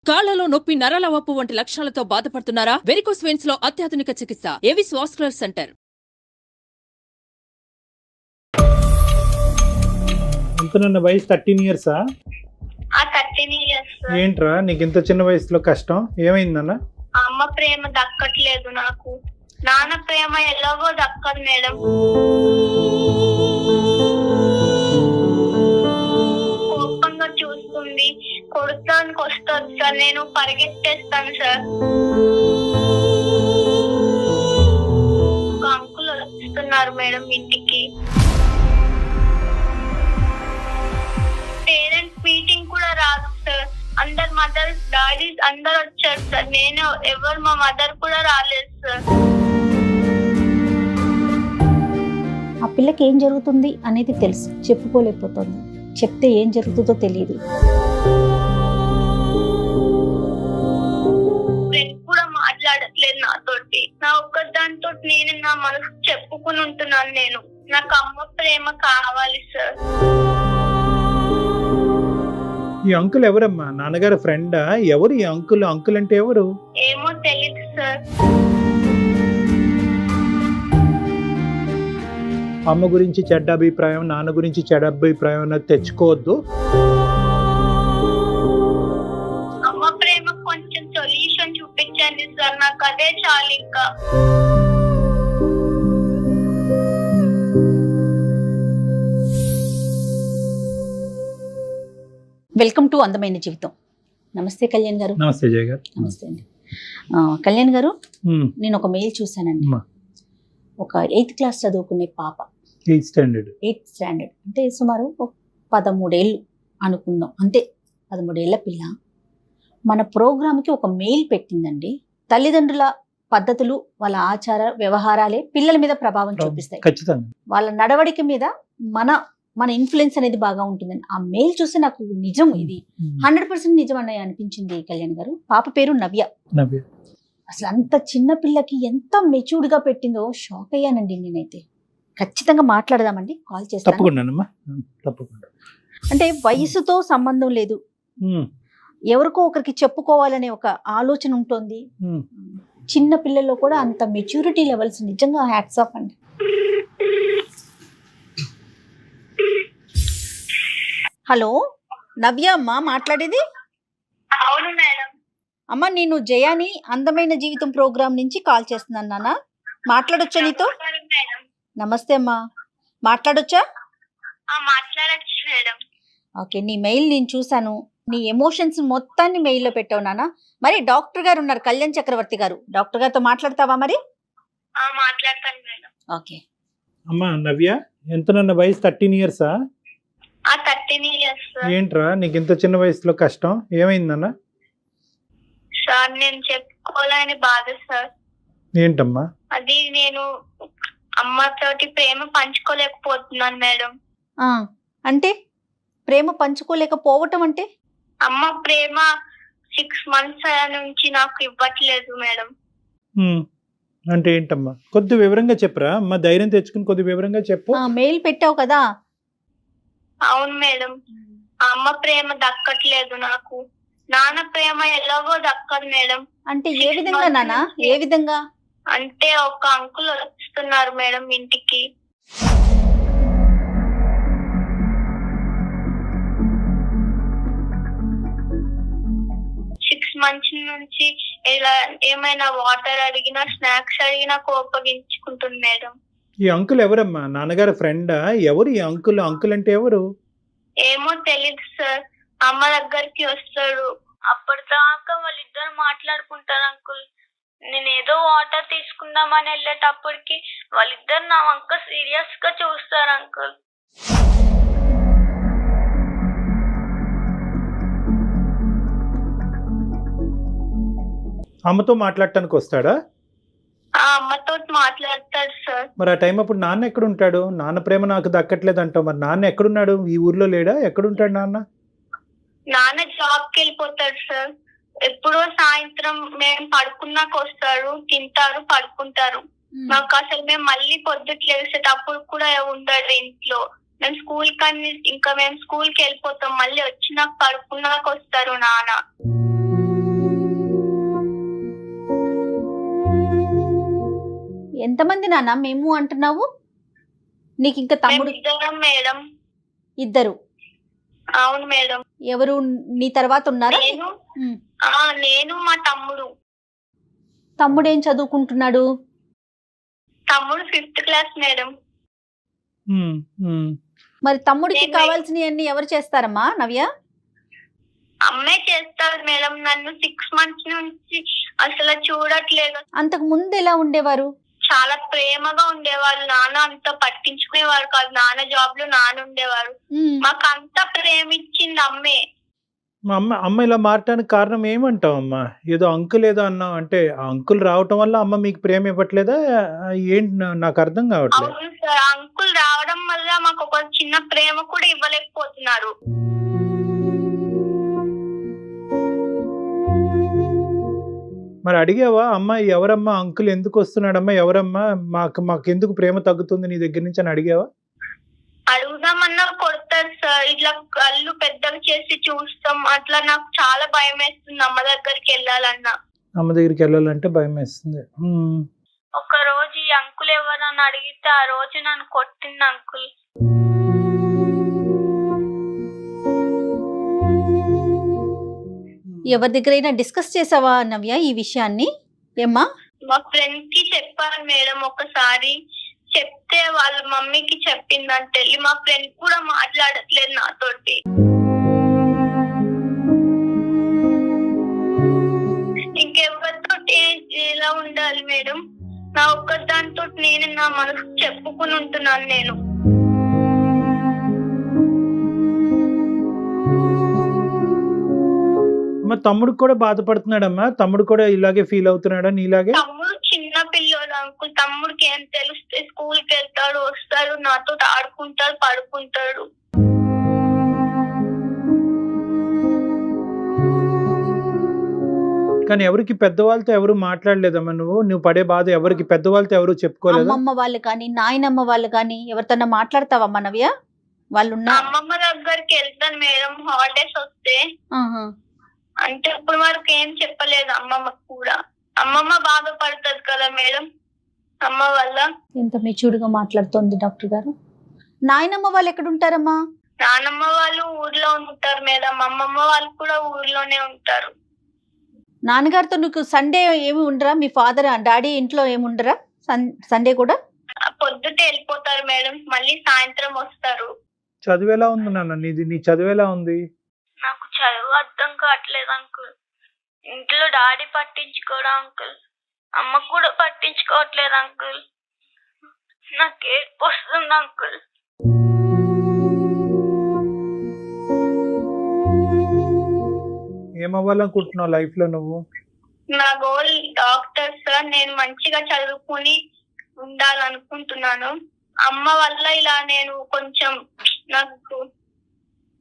కాళ్లలో నొప్పి, నరాల వాపు వంటి లక్షణాలతో బాధపడుతున్నారా? వెరికోస్ వెయిన్స్ లో అత్యాధునిక చికిత్స ఏవిస్ వాస్కులర్ సెంటర్. ఎంతనన్న వయసు 13 years? 13 years. ఏంట్రా నీకు ఇంత చిన్న వయసులో కష్టం ఏమైందన్న? అమ్మ ప్రేమ దక్కట్లేదు నాకు. నాన్న ప్రేమ ఎలాగో దక్కదు మేడం. కోపంగా చూస్తుంది, కొడతానికి వస్తుంది సార్. నేను పరిగెత్తేస్తాను సార్. ఒక అంకుల్ వస్తున్నారు మేడం ఇంటికి. పేరెంట్స్ మీటింగ్ కూడా రాదు సార్. అందరు మదర్ డాడీస్ అందరు వచ్చారు సార్. నేను ఎవరు మా మదర్ కూడా రాలేదు సార్. ఆ పిల్లకి ఏం జరుగుతుంది అనేది తెలుసు, చెప్పుకోలేకపోతుంది. చెప్తే ఏం జరుగుతుందో తెలియదు. ఫ్రెండ్ కూడా మాట్లాడట్లేదు నాతోటి. నా ఒక్కదానితో నేను నా మనసు చెప్పుకుని ఉంటున్నాను. నేను నాకు అమ్మ ప్రేమ కావాలి సార్. ఈ అంకుల్ ఎవరమ్మా? నాన్నగారు ఫ్రెండా? ఎవరు ఈ అంకుల్? అంకుల్ అంటే ఎవరు? ఏమో తెలియదు సార్. అమ్మ గురించి చెడ్డ అభిప్రాయం, నాన్న గురించి చెడ్డ అభిప్రాయం అన్నది తెచ్చుకోవద్దు. అమ్మ ప్రేమ కొంచెం సొల్యూషన్ చూపించండి సార్. నాకు అదే చాలు ఇంకా. వెల్కమ్ టు అందమైన జీవితం. నమస్తే కళ్యాణ్ గారు. నమస్తే జయ గారు. నమస్తే అండి. కళ్యాణ్ గారు, నేను ఒక మెయిల్ చూసానండి. ఒక 8th class చదువుకునే పాప, 8th standard అంటే సుమారు 13 ఏళ్ళు అనుకుందాం, అంతే 13 ఏళ్ల పిల్ల మన ప్రోగ్రామ్కి ఒక మెయిల్ పెట్టిందండి. తల్లిదండ్రుల పద్ధతులు, వాళ్ళ ఆచార వ్యవహారాలే పిల్లల మీద ప్రభావం చూపిస్తాయి. ఖచ్చితంగా వాళ్ళ నడవడిక మీద మన ఇన్ఫ్లుయెన్స్ అనేది బాగా ఉంటుందని ఆ మెయిల్ చూసి నాకు నిజం, ఇది 100% నిజం అన్నయ్య అనిపించింది కళ్యాణ్ గారు. పాప పేరు నవ్య. అసలు అంత చిన్న పిల్లకి ఎంత మెచ్యూర్డ్ గా పెట్టిందో షాక్ అయ్యానండి నేనైతే. ఖచ్చితంగా మాట్లాడదామండి, కాల్ చేస్తాను. అంటే వయసుతో సంబంధం లేదు, ఎవరికో ఒకరికి చెప్పుకోవాలనే ఒక ఆలోచన ఉంటుంది. చిన్న పిల్లల్లో కూడా అంత మెచ్యూరిటీ లెవెల్స్ నిజంగా హ్యాట్స్ ఆఫ్ అండి. హలో నవ్య అమ్మ మాట్లాడేది? అవును మేడం. అమ్మ, నేను జయాని అందమైన జీవితం ప్రోగ్రామ్ నుంచి కాల్ చేస్తున్నాను నాన్న. మాట్లాడొచ్చా నీతో? నమస్తే అమ్మా, మాట్లాడొచ్చా? మాట్లాడచ్చు మేడం. ఓకే, నీ మెయిల్ నేను చూసాను. నీ ఎమోషన్స్ మొత్తాన్ని మెయిల్లో పెట్టావు నాన్న. మరి డాక్టర్ గారు ఉన్నారు, కళ్యాణ్ చక్రవర్తి గారు. డాక్టర్ గారితో మాట్లాడతావా మరి? మాట్లాడతాను మేడం. ఓకే అమ్మా. నవ్య ఎంతనన్న వయసు? 13 years? 13 years. ఏంట్రా నీకు ఇంత చిన్న వయసులో కష్టం ఏమైందన్న? సార్ నేను చెప్పుకోలేని బాధ సార్. ఏంటమ్మా అది? నేను అమ్మతోటి ప్రేమ పంచుకోలేకపోతున్నాను మేడం. అంటే ప్రేమ పంచుకోలేకపోవటం అంటే? అమ్మ ప్రేమ 6 months నుంచి నాకు ఇవ్వట్లేదు మేడం. అంటే ఏంటమ్మా? కొద్ది వివరంగా చెప్పరా అమ్మా, ధైర్యం తెచ్చుకుని కొద్ది వివరంగా చెప్పు. మెయిల్ పెట్టావు కదా. అవును మేడం, అమ్మ ప్రేమ దక్కట్లేదు నాకు. నాన్న ప్రేమ ఎలాగో దక్కదు మేడం. అంటే ఏ విధంగా నాన్న? ఏ విధంగా అంటే ఒక అంకుల్ వస్తున్నారు మేడం ఇంటికి. మంచి నుంచి ఇలా ఏమైనా వాటర్ అడిగినా, స్నాక్స్ అడిగినా కోపగించుకుంటుంది మేడం. ఈ అంకుల్ ఎవరమ్మా? నాన్నగారు ఫ్రెండా? ఎవరు ఈ అంకుల్? అంకుల్ అంటే ఎవరు? ఏమో తెలీదు సార్. అమ్మ దగ్గరికి వస్తాడు. అప్పటిదాకా వాళ్ళిద్దరు మాట్లాడుకుంటారు అంకుల్. నేను ఏదో వాటర్ తీసుకుందామని వెళ్ళేటప్పటికి వాళ్ళిద్దరు నా వంక సీరియస్ గా చూస్తారు అంకుల్. అమ్మతో మాట్లాడటానికి వస్తాడా? అమ్మతో మాట్లాడతాడు సార్. మరి ఆ టైం అప్పుడు నాన్న ఎక్కడ ఉంటాడు? నాన్న ప్రేమ నాకు దక్కట్లేదు అంటావు, మరి నాన్న ఎక్కడున్నాడు? ఈ ఊర్లో లేడా? ఎక్కడుంటాడు నాన్న? నాన్న జాబ్ కి వెళ్ళిపోతాడు సార్. ఎప్పుడో సాయంత్రం మేము పడుకున్నాక వస్తాడు, తింటారు, పడుకుంటారు. మాకు అసలు మేము మళ్ళీ పొద్దుట్లు లేసేటప్పుడు కూడా ఉండడు ఇంట్లో. మేము స్కూల్ కన్నా ఇంకా మేము స్కూల్ కి వెళ్ళిపోతాం. మళ్ళీ వచ్చి నాకు పడుకున్నాక వస్తారు నాన్న. ఎంతమంది నాన్న మేము అంటున్నావు? నీకు ఇంకా తమ్ముడు? ఇద్దరం మేడం. ఇద్దరు? అవును మేడం. ఎవరు నీ తర్వాత ఉన్నారా? నేను మా తమ్ముడు. తమ్ముడు ఏం చదువుకుంటున్నాడు? తమ్ముడు 5th క్లాస్ మేడం. మరి తమ్ముడికి కావాల్సినవన్నీ ఎవరు చేస్తారమ్మా నవ్య? అమ్మే చేస్తారు మేడం. నన్ను 6 months నుంచి అసలు చూడట్లేదు. అంతకు ముందు ఎలా ఉండేవారు? చాలా ప్రేమగా ఉండేవాళ్ళు. నాన్న అంత పట్టించుకునేవారు కాదు. నాన్న జాబ్ లో నాన్న ఉండేవారు. మాకు అంత ప్రేమ ఇచ్చింది అమ్మే. మా అమ్మ ఇలా మారటానికి కారణం ఏమంటావు అమ్మా? ఏదో అంకుల్ ఏదో అన్నావు, అంటే ఆ అంకుల్ రావటం వల్ల అమ్మ మీకు ప్రేమ ఇవ్వట్లేదా ఏంటి? నాకు అర్థం కావట్లేదు. అవును సార్, అంకుల్ రావడం వల్ల మాకు ఒక చిన్న ప్రేమ కూడా ఇవ్వలేకపోతున్నారు. మరి అడిగావా అమ్మ, ఎవరమ్మా అంకుల్ ఎందుకు వస్తున్నాడమ్మా, ఎవరమ్మా, మాకు ఎందుకు ప్రేమ తగ్గుతుంది నీ దగ్గర నుంచి అని అడిగావా? అడుగుదామన్నా కొడతారు సార్. ఇట్లా కళ్ళు పెద్దగా చేసి చూస్తాం. అట్లా నాకు చాలా భయం వేస్తుంది అమ్మ దగ్గరికి వెళ్ళాలన్నా. అమ్మ దగ్గరికి వెళ్ళాలంటే భయం వేస్తుంది. ఒక రోజు ఈ అంకుల్ ఎవరని అడిగితే ఆ రోజు నన్ను కొట్టింది అంకుల్. ఎవరి దగ్గరైనా డిస్కస్ చేసావా నవ్య ఈ విషయాన్ని? ఏమ్మా? మా ఫ్రెండ్ కి చెప్పాను మేడం ఒకసారి. చెప్తే వాళ్ళ మమ్మీకి చెప్పిందంటే మా ఫ్రెండ్ కూడా మాట్లాడట్లేదు నాతోటి. ఇంకెవరితో ఎలా ఉండాలి మేడం? నా ఒక్కదానితో నేను నా మనసు చెప్పుకుని ఉంటున్నాను నేను. అమ్మ తమ్ముడు కూడా బాధపడుతున్నాడమ్మా? తమ్ముడు కూడా ఇలాగే ఫీల్ అవుతున్నాడా నీలాగే? తమ్ముడు చిన్న పిల్లోడు అంకుల్. తమ్ముడికి ఏం తెలిస్తే స్కూల్ కి వెళ్తాడు, వస్తాడు, నాతో ఆడుకుంటాడు, పడుకుంటాడు. కానీ ఎవరికి పెద్దవాళ్ళతో ఎవరు మాట్లాడలేదమ్మా? నువ్వు పడే బాధ ఎవరికి పెద్దవాళ్ళతో ఎవరు చెప్పుకోలేదు? అమ్మమ్మ వాళ్ళు కానీ నాయనమ్మ వాళ్ళు కానీ ఎవరితో మాట్లాడతావమ్మా నవ్య? వాళ్ళు అమ్మమ్మ దగ్గరికి వెళ్తాను మేడం హాలిడేస్ వస్తే. అంటే ఇప్పుడు వరకు ఏం చెప్పలేదు అమ్మమ్మకు కూడా. అమ్మమ్మ బాధపడుతుంది కదా మేడం అమ్మ వల్ల. ఎంత మెచ్యూర్డ్ గా మాట్లాడుతోంది డాక్టర్ గారు. నాయనమ్మ వాళ్ళు ఎక్కడ ఉంటారమ్మా? నానమ్మ వాళ్ళు ఊర్లో ఉంటారు మేడం. అమ్మమ్మ వాళ్ళు కూడా ఊర్లోనే ఉంటారు. నాన్నగారితో నీకు సండే ఏమి ఉండరా? మీ ఫాదర్ డాడీ ఇంట్లో ఏమి ఉండరా సండే కూడా? పొద్దుటే వెళ్ళిపోతారు మేడం, మళ్ళీ సాయంత్రం వస్తారు. చదువు ఎలా ఉంది నాన్న నీది? నీ చదువు ఎలా ఉంది? నాకు చదువు అర్థం కావట్లేదు అంకుల్. ఇంట్లో డాడీ పట్టించుకోవడం అంకుల్, అమ్మ కూడా పట్టించుకోవట్లేదు అంకుల్. నాకు ఏడుపు వస్తుంది అంకుల్. ఏమవ్వాలనుకుంటున్నావు లైఫ్ లో నువ్వు? నా గోల్ డాక్టర్ సార్. నేను మంచిగా చదువుకుని ఉండాలనుకుంటున్నాను. అమ్మ వల్ల ఇలా నేను కొంచెం నాకు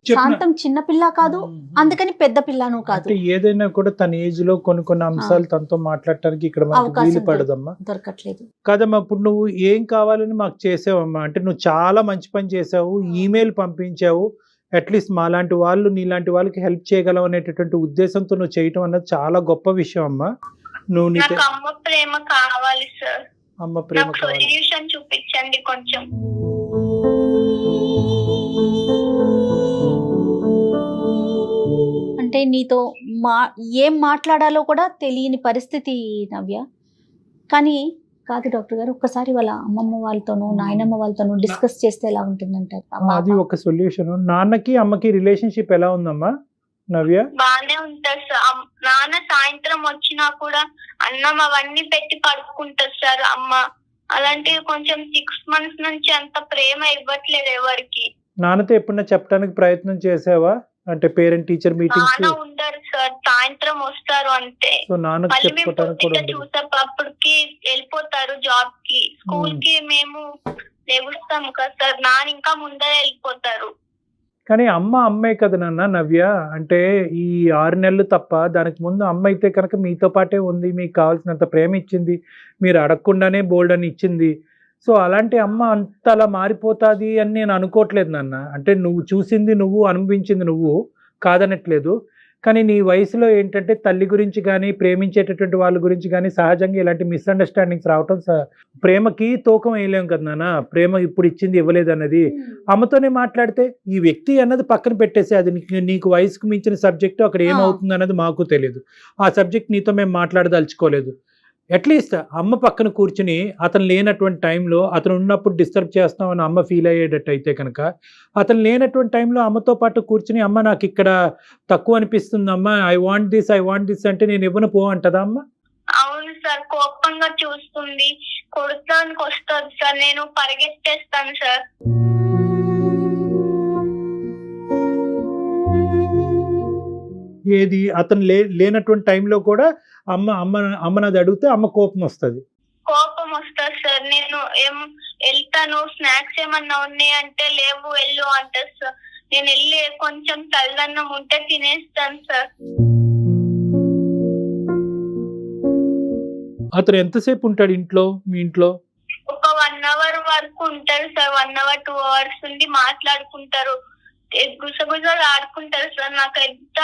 శాంతం చిన్న పిల్ల కాదు, అందుకని పెద్ద పిల్లను కాదు. ఏదైనా కూడా తన ఏజ్ లో కొన్ని అంశాలు తనతో మాట్లాడటానికి ఇక్కడ వీలు పడదమ్మా, దొరకట్లేదు కదమ్మా. ఇప్పుడు నువ్వు ఏం కావాలని మాకు చేసావమ్మా? అంటే నువ్వు చాలా మంచి పని చేసావు, ఈమెయిల్ పంపించావు. అట్లీస్ట్ మాలాంటి వాళ్ళు నీలాంటి వాళ్ళకి హెల్ప్ చేయగలవు అనేటటువంటి ఉద్దేశంతో నువ్వు చేయటం అన్నది చాలా గొప్ప విషయం అమ్మా. నువ్వు అమ్మ ప్రేమ కావాలి సార్. అమ్మ ప్రేమ కావాలి. సొల్యూషన్ చూపించండి కొంచెం. అంటే నీతో ఏం మాట్లాడాలో కూడా తెలియని పరిస్థితి నవ్య. కానీ కాదు డాక్టర్ గారు, ఒక్కసారి వాళ్ళ అమ్మమ్మ వాళ్ళతోనూ నాయనమ్మ వాళ్ళతోనూ డిస్కస్ చేస్తే ఎలా ఉంటుందంటారు? అది ఒక సొల్యూషన్. నాన్నకి అమ్మకి రిలేషన్షిప్ ఎలా ఉందమ్మా నవ్య? బానే ఉంటారు సార్. నాన్న సాయంత్రం వచ్చినా కూడా అన్నం అవన్నీ పెట్టి పడుకుంటారు సార్ అమ్మ. అలాంటివి కొంచెం 6 months నుంచి అంత ప్రేమ ఇవ్వట్లేదు ఎవరికి. నాన్నతో ఎప్పుడన్నా చెప్పడానికి ప్రయత్నం చేసావా? అంటే పేరెంట్ టీచర్ మీటింగ్స్ ఉండరు సార్, సాయంత్రం వస్తారు అంతే. సో నాన్నకి చెప్పుకోవడానికి కూడా చూసేటప్పటికి వెళ్ళిపోతారు జాబ్ కి. స్కూల్ కి మేము లెగుస్తాం కదా సార్, నాన్న ఇంకా ముందరే వెళ్ళిపోతారు. కానీ అమ్మే కదా నాన్న నవ్య. అంటే ఈ 6 నెలలు తప్ప దానికి ముందు అమ్మ అయితే కనుక మీతో పాటే ఉంది, మీకు కావాల్సినంత ప్రేమ ఇచ్చింది, మీరు అడగకుండానే బోల్డ్ అని ఇచ్చింది. సో అలాంటి అమ్మ అంత అలా మారిపోతుంది అని నేను అనుకోవట్లేదు నాన్న. అంటే నువ్వు చూసింది నువ్వు, అనుభవించింది నువ్వు, కాదనట్లేదు. కానీ నీ వయసులో ఏంటంటే తల్లి గురించి కానీ ప్రేమించేటటువంటి వాళ్ళ గురించి కానీ సహజంగా ఇలాంటి మిస్అండర్స్టాండింగ్స్ రావటం ప్రేమకి తూకం వేయలేం కదా నాన్న. ప్రేమ ఇప్పుడు ఇచ్చింది ఇవ్వలేదు అన్నది అమ్మతోనే మాట్లాడితే ఈ వ్యక్తి అన్నది పక్కన పెట్టేసి అది నీకు వయసుకు మించిన సబ్జెక్టు, అక్కడ ఏమవుతుంది అన్నది మాకు తెలియదు. ఆ సబ్జెక్ట్ నీతో మేము మాట్లాడదలుచుకోలేదు. అట్లీస్ట్ అమ్మ పక్కన కూర్చుని అతను లేనటువంటి టైంలో అతను ఉన్నప్పుడు డిస్టర్బ్ చేస్తామని అమ్మ ఫీల్ అయ్యేటట్టు అయితే కనుక అతను లేనటువంటి టైంలో అమ్మతో పాటు కూర్చుని అమ్మ నాకు ఇక్కడ తక్కువ అనిపిస్తుంది అమ్మ, ఐ వాంట్ దిస్ అంటే నేను ఇవ్వను పో అంటదా అమ్మ? అవును సార్, కోపంగా చూస్తుంది, కొడతానికి వస్తుంది సార్, నేను పరిగెత్తేస్తాను సార్. ఏది అతను లేనటువంటి టైంలో కూడా అమ్మనది అడిగితే అమ్మ కోపం వస్తుంది సార్. నేను వెళ్తాను, స్నాక్స్ ఏమన్నా ఉన్నాయి అంటే లేవు వెళ్ళు అంటారు సార్. నేను వెళ్ళి కొంచెం చల్లన్నం ఉంటే తినేస్తాను సార్. అతను ఎంతసేపు ఉంటాడు ఇంట్లో, మీ ఇంట్లో? ఒక 1 hour వరకు ఉంటారు సార్. 1 hour 2 hours ఉండి మాట్లాడుకుంటారు, గుసగుసలు ఆడుకుంటారు సార్. నాకు ఎంత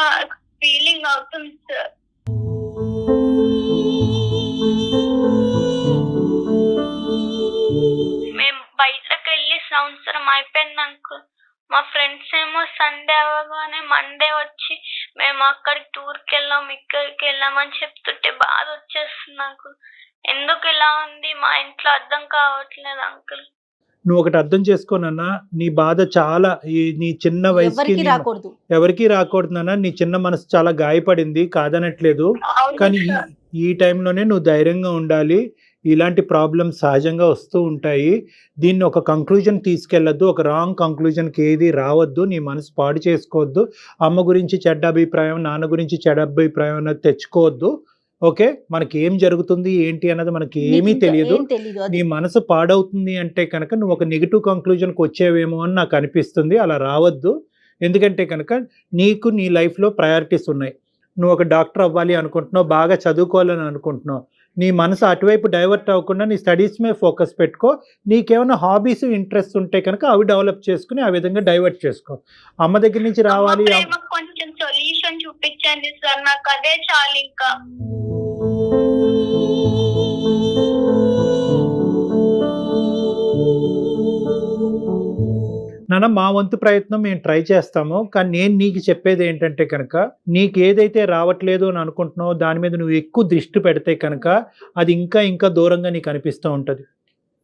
ఫీలింగ్ అవుతుంది సార్. మేము బయటకు వెళ్ళి సంవత్సరం అయిపోయింది అంకుల్. మా ఫ్రెండ్స్ ఏమో సండే అవ్వగానే మండే వచ్చి మేము అక్కడికి టూర్కి వెళ్ళాం, ఇక్కడికి వెళ్ళామని చెప్తుంటే బాధ వచ్చేస్తుంది నాకు. ఎందుకు ఇలా ఉంది మా ఇంట్లో అర్థం కావట్లేదు అంకుల్. నువ్వు ఒకటి అర్థం చేసుకోనన్నా, నీ బాధ చాలా నీ చిన్న వయసుకి ఎవరికి రాకూడదన్నా. నీ చిన్న మనసు చాలా గాయపడింది, కాదనట్లేదు. కానీ ఈ టైంలోనే నువ్వు ధైర్యంగా ఉండాలి. ఇలాంటి ప్రాబ్లమ్స్ సహజంగా వస్తూ ఉంటాయి. దీన్ని ఒక కంక్లూజన్ తీసుకెళ్ళొద్దు, ఒక రాంగ్ కంక్లూజన్కి ఏది రావద్దు. నీ మనసు పాడు చేసుకోవద్దు. అమ్మ గురించి చెడ్డ అభిప్రాయం, నాన్న గురించి చెడ్డ అభిప్రాయం అన్నది తెచ్చుకోవద్దు. ఓకే, మనకి ఏం జరుగుతుంది ఏంటి అన్నది మనకి ఏమీ తెలియదు. నీ మనసు పాడవుతుంది అంటే కనుక నువ్వు ఒక నెగిటివ్ కంక్లూజన్కి వచ్చేవేమో అని నాకు అనిపిస్తుంది. అలా రావద్దు. ఎందుకంటే కనుక నీకు నీ లైఫ్లో ప్రయారిటీస్ ఉన్నాయి. నువ్వు ఒక డాక్టర్ అవ్వాలి అనుకుంటున్నావు, బాగా చదువుకోవాలని అనుకుంటున్నావు. నీ మనసు అటువైపు డైవర్ట్ అవ్వకుండా నీ స్టడీస్ మీద ఫోకస్ పెట్టుకో. నీకేమైనా హాబీస్ ఇంట్రెస్ట్ ఉంటే కనుక అవి డెవలప్ చేసుకుని ఆ విధంగా డైవర్ట్ చేసుకో. అమ్మ దగ్గర నుంచి రావాలి. కొంచెం సొల్యూషన్ చూపించండి సార్, నాకు అదే చాలు. ఇంకా నాన్న, మా వంతు ప్రయత్నం మేము ట్రై చేస్తాము. కానీ నేను నీకు చెప్పేది ఏంటంటే కనుక నీకు ఏదైతే రావట్లేదు అని అనుకుంటున్నావో దాని మీద నువ్వు ఎక్కువ దృష్టి పెడితే కనుక అది ఇంకా ఇంకా దూరంగా నీకు అనిపిస్తూ ఉంటుంది.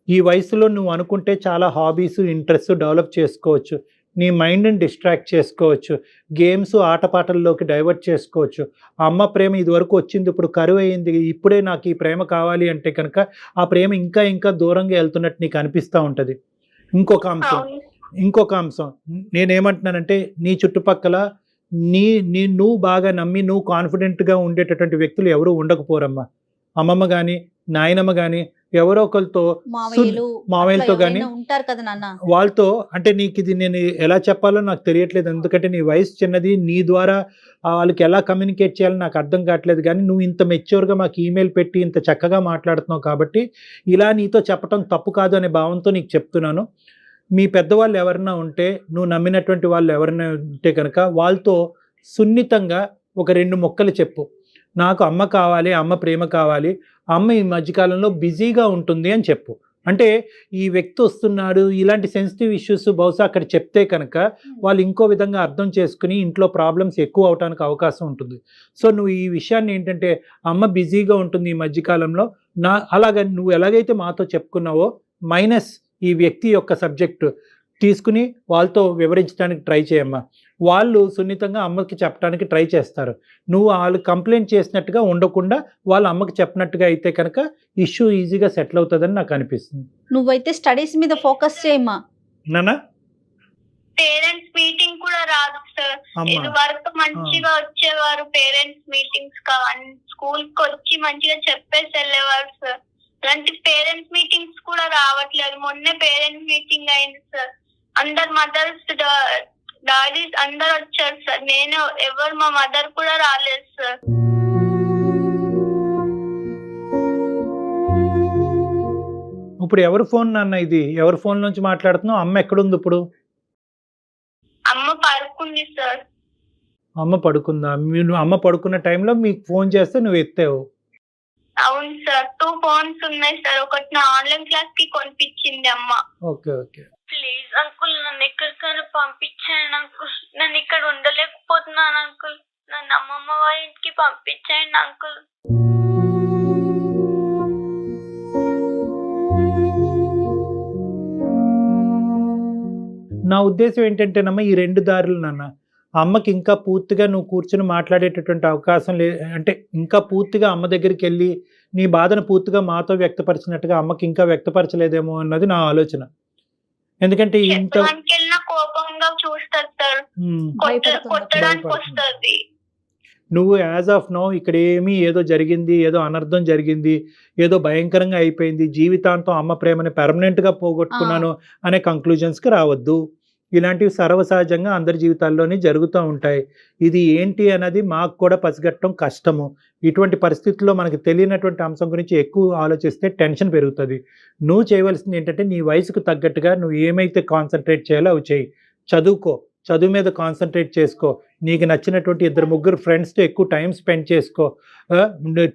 ఈ వయసులో నువ్వు అనుకుంటే చాలా హాబీస్ ఇంట్రెస్ట్ డెవలప్ చేసుకోవచ్చు. నీ మైండ్ని డిస్ట్రాక్ట్ చేసుకోవచ్చు. గేమ్స్ ఆటపాటల్లోకి డైవర్ట్ చేసుకోవచ్చు. అమ్మ ప్రేమ ఇదివరకు వచ్చింది, ఇప్పుడు కరువు అయింది, ఇప్పుడే నాకు ఈ ప్రేమ కావాలి అంటే కనుక ఆ ప్రేమ ఇంకా ఇంకా దూరంగా వెళ్తున్నట్టు నీకు అనిపిస్తూ ఉంటుంది. ఇంకొక అంశం నేనేమంటున్నానంటే, నీ చుట్టుపక్కల నువ్వు బాగా నమ్మి నువ్వు కాన్ఫిడెంట్గా ఉండేటటువంటి వ్యక్తులు ఎవరు ఉండకపోరమ్మా. అమ్మమ్మ కానీ నాయనమ్మ కానీ ఎవరో ఒకరితో, మామయ్యలతో కానీ ఉంటారు కదా నాన్న, వాళ్ళతో. అంటే నీకు ఇది నేను ఎలా చెప్పాలో నాకు తెలియట్లేదు. ఎందుకంటే నీ వయసు చిన్నది, నీ ద్వారా వాళ్ళకి ఎలా కమ్యూనికేట్ చేయాలో నాకు అర్థం కావట్లేదు. కానీ నువ్వు ఇంత మెచ్యూర్గా మాకు ఈమెయిల్ పెట్టి ఇంత చక్కగా మాట్లాడుతున్నావు కాబట్టి ఇలా నీతో చెప్పటం తప్పు కాదు అనే భావంతో నీకు చెప్తున్నాను. మీ పెద్దవాళ్ళు ఎవరైనా ఉంటే, నువ్వు నమ్మినటువంటి వాళ్ళు ఎవరైనా ఉంటే కనుక వాళ్ళతో సున్నితంగా ఒక 2 ముక్కలు చెప్పు. నాకు అమ్మ కావాలి, అమ్మ ప్రేమ కావాలి, అమ్మ ఈ మధ్యకాలంలో బిజీగా ఉంటుంది అని చెప్పు. అంటే ఈ వ్యక్తి వస్తున్నాడు, ఇలాంటి సెన్సిటివ్ ఇష్యూస్ బహుశా అక్కడ చెప్తే కనుక వాళ్ళు ఇంకో విధంగా అర్థం చేసుకుని ఇంట్లో ప్రాబ్లమ్స్ ఎక్కువ అవడానికి అవకాశం ఉంటుంది. సో నువ్వు ఈ విషయాన్ని ఏంటంటే, అమ్మ బిజీగా ఉంటుంది ఈ మధ్యకాలంలో, అలాగ నువ్వు ఎలాగైతే మాతో చెప్పుకున్నావో మైనస్ ఈ వ్యక్తి యొక్క సబ్జెక్టు తీసుకుని వాళ్ళతో వివరించడానికి ట్రై చేయమ్మా. వాళ్ళు సున్నితంగా అమ్మకి చెప్పడానికి ట్రై చేస్తారు. నువ్వు వాళ్ళు కంప్లైంట్ చేసినట్టుగా ఉండకుండా వాళ్ళ అమ్మకి చెప్పినట్టుగా అయితే కనుక ఇష్యూ ఈజీగా సెటిల్ అవుతుందని నాకు అనిపిస్తుంది. నువ్వైతే స్టడీస్ మీద ఫోకస్ చేయమ్మా. నానా, పేరెంట్స్ మీటింగ్ కూడా రాదు సార్. ఇది వరకు మంచిగా వచ్చేవారు పేరెంట్స్ మీటింగ్స్, స్కూల్ కి వచ్చి మంచిగా చెప్పేసి వెళ్ళేవారు సార్. అలాంటి పేరెంట్స్ మీటింగ్స్ కూడా రావట్లేదు. మొన్నే పేరెంట్స్ మీటింగ్ అయింది సార్. అందరు మదర్స్ డాడీస్ అందరు వచ్చారు సార్. నేను ఎవరు మా మదర్ కూడా రాలేదు సార్. ఇప్పుడు ఎవరు ఫోన్ నాన్న? ఇది ఎవరి ఫోన్ నుంచి మాట్లాడుతున్నావు? అమ్మ ఎక్కడుంది ఇప్పుడు? అమ్మ పడుకుంది సార్. అమ్మ పడుకుందా? మీరు అమ్మ పడుకున్న టైంలో మీకు ఫోన్ చేస్తే నువ్వు ఎత్తావు. అవును సార్, 2 ఫోన్స్ ఉన్నాయి సార్. ఒకటి నా ఆన్లైన్ క్లాస్ కి కొనిపించింది అమ్మ. Okay okay. ప్లీజ్ అంకుల్, నన్ను ఎక్కడికైనా పంపించండి అంకుల్. నేను ఇక్కడ ఉండలేకపోతున్నాను అంకుల్. నన్ను అమ్మమ్మ వాళ్ళ ఇంటికి పంపించండి అంకుల్. నా ఉద్దేశం ఏంటంటేనమ్మా, ఈ 2 దారులు నాన్న. అమ్మకి ఇంకా పూర్తిగా నువ్వు కూర్చొని మాట్లాడేటటువంటి అవకాశం అంటే ఇంకా పూర్తిగా అమ్మ దగ్గరికి వెళ్ళి నీ బాధను పూర్తిగా మాతో వ్యక్తపరిచినట్టుగా అమ్మకి ఇంకా వ్యక్తపరచలేదేమో అన్నది నా ఆలోచన. ఎందుకంటే ఇంత కోపంగా చూస్తారు సార్, కొట్టడానికి వస్తుంది. నువ్వు యాజ్ ఆఫ్ నో ఇక్కడ ఏదో జరిగింది, ఏదో అనర్థం జరిగింది, ఏదో భయంకరంగా అయిపోయింది, జీవితాంతం అమ్మ ప్రేమని పెర్మనెంట్గా పోగొట్టుకున్నాను అనే కంక్లూజన్స్కి రావద్దు. ఇలాంటివి సర్వసహజంగా అందరి జీవితాల్లోనే జరుగుతూ ఉంటాయి. ఇది ఏంటి అన్నది మాకు కూడా పసిగట్టడం కష్టము. ఇటువంటి పరిస్థితుల్లో మనకు తెలియనటువంటి అంశం గురించి ఎక్కువ ఆలోచిస్తే టెన్షన్ పెరుగుతుంది. నువ్వు చేయవలసింది ఏంటంటే నీ వయసుకు తగ్గట్టుగా నువ్వు ఏమైతే కాన్సన్ట్రేట్ చేయాలో అవి చేయి. చదువుకో, చదువు మీద కాన్సన్ట్రేట్ చేసుకో. నీకు నచ్చినటువంటి 2-3 ఫ్రెండ్స్తో ఎక్కువ టైం స్పెండ్ చేసుకో.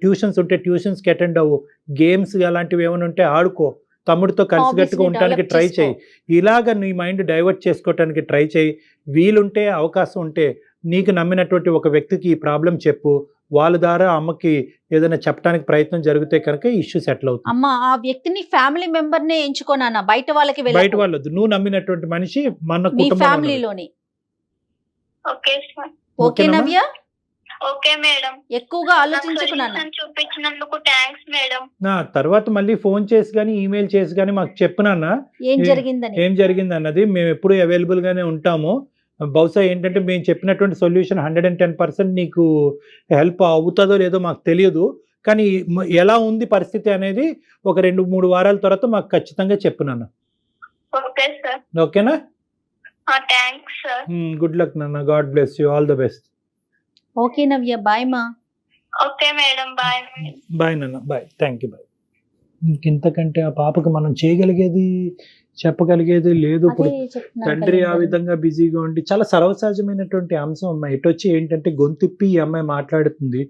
ట్యూషన్స్ ఉంటే ట్యూషన్స్కి అటెండ్ అవ్వు. గేమ్స్ అలాంటివి ఏమైనా ఉంటే ఆడుకో. తమ్ముడితో కలిసికట్టుగా ఉండటానికి ట్రై చేయి. ఇలాగ నీ మైండ్ డైవర్ట్ చేసుకోవటానికి ట్రై చేయి. వీలుంటే, అవకాశం ఉంటే నీకు నమ్మినటువంటి ఒక వ్యక్తికి ఈ ప్రాబ్లం చెప్పు. వాళ్ళ ద్వారా అమ్మకి ఏదైనా చెప్పడానికి ప్రయత్నం జరిగితే కనుక ఇష్యూ సెటిల్ అవుతుంది. అమ్మ ఆ వ్యక్తిని ఫ్యామిలీ మెంబర్ నే ఎంచుకోనా, బయట వాళ్ళకి బయట వాళ్ళొద్దు. నువ్వు నమ్మినటువంటి మనిషి మన ఫ్యామిలీలోని. Okay sir. Okay Navya. Okay madam. ఎక్కువగా ఆలోచించుకున్నాను. చూపించినందుకు థాంక్స్ మేడం. నా తర్వాత మళ్ళీ ఫోన్ చేసి కానీ ఈమెయిల్ చేసి కానీ మాకు చెప్పునన్నా ఏం జరిగింది అన్నది. మేము ఎప్పుడు అవైలబుల్ గానే ఉంటాము. బహుశా ఏంటంటే మేము చెప్పినటువంటి సొల్యూషన్ 110% నీకు హెల్ప్ అవుతుందో లేదో మాకు తెలియదు. కానీ ఎలా ఉంది పరిస్థితి అనేది ఒక 2-3 వారాల తర్వాత మాకు ఖచ్చితంగా చెప్పునన్నా. Okay sir. ఓకేనా? Thanks sir. గుడ్ లక్ నాన్న. God bless you. All the best. Okay Navya, bye మా. Okay madam, bye. బాయ్ నాన్న, బాయ్. Thank you, bye. ఇంతకంటే ఆ పాపకు మనం చేయగలిగేది చెప్పగలిగేది లేదు. ఇప్పుడు తండ్రి ఆ విధంగా బిజీగా ఉండి చాలా సర్వసహజమైనటువంటి అంశం అమ్మ. ఎటొచ్చి ఏంటంటే గొంతిప్పి ఈ అమ్మాయి మాట్లాడుతుంది.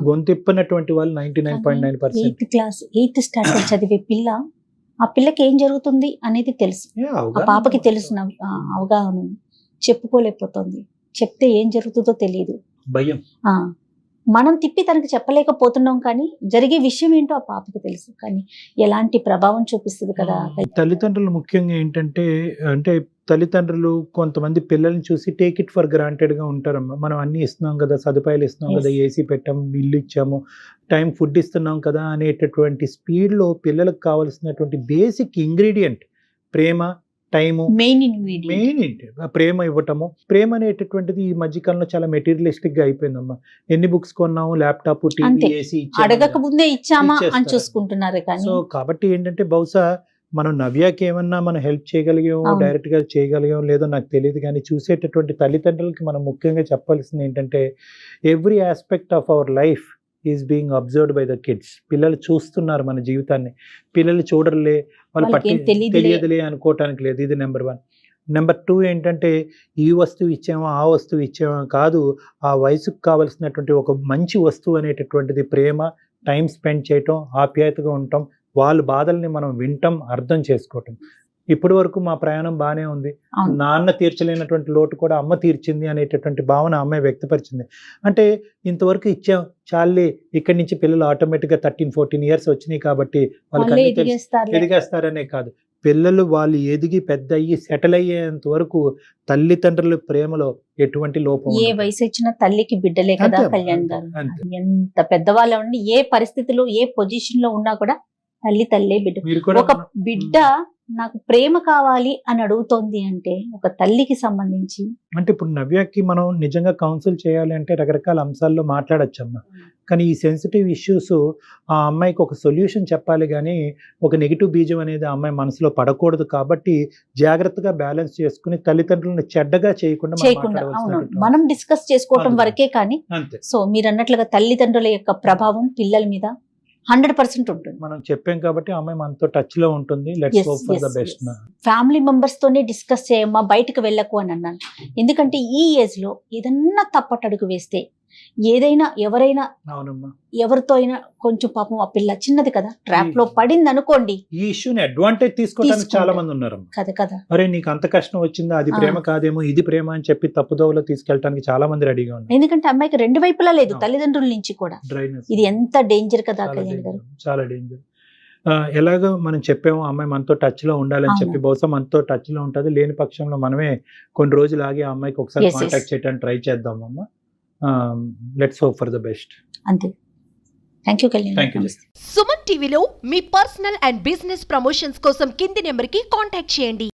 గొంతిప్పినటువంటి వాళ్ళు 99.9%. 8th క్లాస్ 8th స్టాండర్డ్ చదివే పిల్ల, ఆ పిల్లకి ఏం జరుగుతుంది అనేది తెలుసు. ఆ పాపకి తెలుసు, అవగాహన ఉంది. చెప్పుకోలేకపోతుంది. చెప్తే ఏం జరుగుతుందో తెలియదు, భయం. మనం తిప్పి తనకి చెప్పలేకపోతున్నాం, కానీ జరిగే విషయం ఏంటో ఆ పాపకి తెలుసు. కానీ ఎలాంటి ప్రభావం చూపిస్తుంది కదా. తల్లిదండ్రులు ముఖ్యంగా ఏంటంటే, అంటే తల్లిదండ్రులు కొంతమంది పిల్లల్ని చూసి టేక్ ఇట్ ఫర్ గ్రాంటెడ్ గా ఉంటారమ్మా. మనం అన్ని ఇస్తున్నాం కదా, సదుపాయాలు ఇస్తున్నాం కదా, ఏసీ పెట్టాము, ఇల్లు ఇచ్చాము, టైం ఫుడ్ ఇస్తున్నాం కదా అనేటటువంటి స్పీడ్లో పిల్లలకు కావాల్సినటువంటి బేసిక్ ఇంగ్రీడియంట్ ప్రేమ, టైము, మెయిన్ ప్రేమ ఇవ్వటము. ప్రేమ అనేటటువంటిది ఈ మధ్యకాలంలో చాలా మెటీరియలిస్టిక్ గా అయిపోయిందమ్మా. ఎన్ని బుక్స్ కొన్నాము, ల్యాప్టాప్, టీవీ, ఏసీ అడగక ముందే ఇచ్చామా అని చూసుకుంటున్నారు. సో కాబట్టి ఏంటంటే బహుశా మనం నవ్యాకి ఏమన్నా మనం హెల్ప్ చేయగలిగాము, డైరెక్ట్ గా చేయగలిగాము లేదో నాకు తెలియదు. కానీ చూసేటటువంటి తల్లిదండ్రులకి మనం ముఖ్యంగా చెప్పాల్సింది ఏంటంటే, every aspect of our life is being observed by the kids. పిల్లలు చూస్తున్నారు మన జీవితాన్ని. పిల్లలు చూడలే, వాళ్ళు తెలియదులే అనుకోవటానికి లేదు. ఇది నెంబర్ 1. నెంబర్ 2 ఏంటంటే, ఈ వస్తువు ఇచ్చామా, ఆ వస్తువు ఇచ్చామా కాదు, ఆ వయసుకు కావలసినటువంటి ఒక మంచి వస్తువు అనేటటువంటిది ప్రేమ, టైం స్పెండ్ చేయటం, ఆప్యాయతగా ఉండటం, వాళ్ళ బాధల్ని మనం వింటాం, అర్థం చేసుకోవటం. ఇప్పటి వరకు మా ప్రయాణం బాగానే ఉంది. నాన్న తీర్చలేనటువంటి లోటు కూడా అమ్మ తీర్చింది అనేటటువంటి భావన అమ్మాయి వ్యక్తపరిచింది. అంటే ఇంతవరకు ఇచ్చాం చాలే, ఇక్కడి నుంచి పిల్లలు ఆటోమేటిక్గా 13-14 ఇయర్స్ వచ్చినాయి కాబట్టి వాళ్ళకి ఎదిగేస్తారనే కాదు, పిల్లలు వాళ్ళు ఎదిగి పెద్ద అయ్యి సెటిల్ అయ్యేంత వరకు తల్లిదండ్రుల ప్రేమలో ఎటువంటి లోపం. ఏ వయసు వచ్చిన తల్లికి బిడ్డలే కదా కళ్యాణ్ గారు. ఎంత పెద్దవాళ్ళు ఉండి ఏ పరిస్థితిలో ఏ పొజిషన్ లో ఉన్నా కూడా తల్లే బిడ్డ. ఒక బిడ్డ నాకు ప్రేమ కావాలి అని అడుగుతోంది అంటే ఒక తల్లికి సంబంధించి. అంటే ఇప్పుడు నవ్యకి మనం నిజంగా కౌన్సిల్ చేయాలి అంటే రకరకాల అంశాల్లో మాట్లాడచ్చమ్మా. కానీ ఈ సెన్సిటివ్ ఇష్యూస్ ఆ అమ్మాయికి ఒక సొల్యూషన్ చెప్పాలి, కానీ ఒక నెగిటివ్ బీజం అనేది ఆ అమ్మాయి మనసులో పడకూడదు. కాబట్టి జాగ్రత్తగా బ్యాలెన్స్ చేసుకుని తల్లిదండ్రులను చెడ్డగా చేయకుండా మనం డిస్కస్ చేసుకోవటం వరకే. కానీ సో మీరు అన్నట్లుగా తల్లిదండ్రుల యొక్క ప్రభావం పిల్లల మీద 100% ఉంటుంది. మనం చెప్పాం కాబట్టి ఆ అమ్మాయి మనతో టచ్ లో ఉంటుంది. Let's hope for the best. Family members తోనే డిస్కస్ చేయమ్మా, బయటకు వెళ్ళకు అని అన్నాను. ఎందుకంటే ఈ ఏజ్ లో ఏదన్నా తప్పటడుగు వేస్తే ఏదైనా ఎవరైనా అవునమ్మా, ఎవరితో అయినా కొంచెం పాపం ఆ పిల్ల చిన్నది కదా, ట్రాప్ లో పడింది అనుకోండి, ఈ ఇష్యూని అడ్వాంటేజ్ తీసుకోవడానికి చాలా మంది ఉన్నారమ్మా. కదా అరే నీకు అంత కష్టం వచ్చిందా, అది ప్రేమ కాదేమో ఇది ప్రేమ అని చెప్పి తప్పుదోవలో తీసుకెళ్ళడానికి చాలా మంది రెడీగా ఉన్నారు. ఎందుకంటే అమ్మాయికి రెండు వైపులా లేదు, తల్లిదండ్రుల నుంచి కూడా. డ్రైనెస్ ఇది ఎంత డేంజర్ కదా కళ్యాణ్ గారు. చాలా డేంజర్. ఎలాగో మనం చెప్పాము అమ్మాయి మనతో టచ్ లో ఉండాలని చెప్పి, బహుశా మనతో టచ్ లో ఉంటుంది. లేని పక్షంలో మనమే కొన్ని రోజులు ఆగి ఆ అమ్మాయికి ఒకసారి కాంటాక్ట్ చేయడానికి ట్రై చేద్దాం అమ్మా. Let's hope for the best. అంతే. Thank you Kalyan. సుమన్ టీవీలో మీ పర్సనల్ అండ్ బిజినెస్ ప్రమోషన్స్ కోసం కింది నెంబర్కి కాంటాక్ట్ చేయండి.